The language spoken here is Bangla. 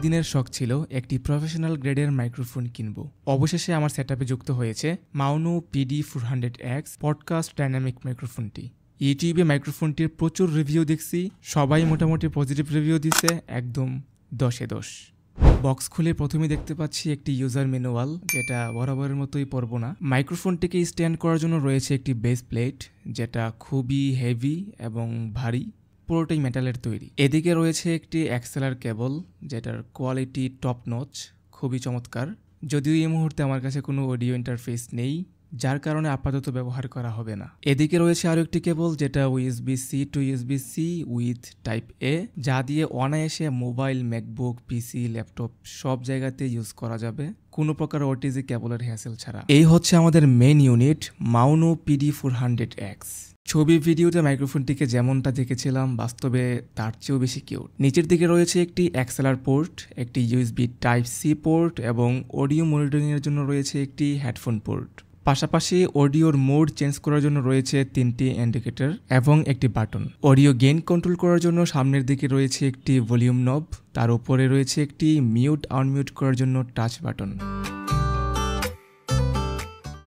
দিনের শখ ছিল একটি প্রফেশনাল গ্রেডের মাইক্রোফোন কিনব। অবশেষে আমার সেটআপে যুক্ত হয়েছে মাউনো PD400X পডকাস্ট ডাইনামিক মাইক্রোফোনটি। ইউটিউবে মাইক্রোফোনটির প্রচুর রিভিউ দেখছি, সবাই মোটামুটি পজিটিভ রিভিউ দিছে, একদম 10-এ 10। বক্স খুলে প্রথমে দেখতে পাচ্ছি একটি ইউজার ম্যানুয়াল, যেটা বরাবরের মতোই পড়বো না। মাইক্রোফোনটিকে স্ট্যান্ড করার জন্য রয়েছে একটি বেস প্লেট, যেটা খুবই হেভি এবং ভারী, পুরোটাই মেটালের তৈরি। এদিকে রয়েছে একটি এক্সএলআর কেবল, যেটার কোয়ালিটি টপ নচ, খুবই চমৎকার। যদিও এই মুহূর্তে আমার কাছে কোনো অডিও ইন্টারফেস নেই, যার কারণে আপাতত ব্যবহার করা হবে না। এদিকে রয়েছে আরও একটি কেবল, যেটা USB-C two USB-C with type A, যা দিয়ে অনায়াসে মোবাইল, ম্যাকবুক, পিসি, ল্যাপটপ সব জায়গাতে ইউজ করা যাবে, কোনো প্রকার OTG কেবলের হ্যাসেল ছাড়া। এই হচ্ছে আমাদের মেইন ইউনিট মাউনো PD400X। ছবি ভিডিওতে মাইক্রোফোনটিকে যেমনটা দেখেছিলাম, বাস্তবে তার চেয়েও বেশি কিউট। নিচের দিকে রয়েছে একটি এক্সএলআর পোর্ট, একটি USB টাইপ C পোর্ট এবং অডিও মনিটরিংয়ের জন্য রয়েছে একটি হেডফোন পোর্ট। পাশাপাশি অডিওর মোড চেঞ্জ করার জন্য রয়েছে 3টি ইন্ডিকেটর এবং একটি বাটন। অডিও গেইন কন্ট্রোল করার জন্য সামনের দিকে রয়েছে একটি ভলিউম নব, তার উপরে রয়েছে একটি মিউট আনমিউট করার জন্য টাচ বাটন।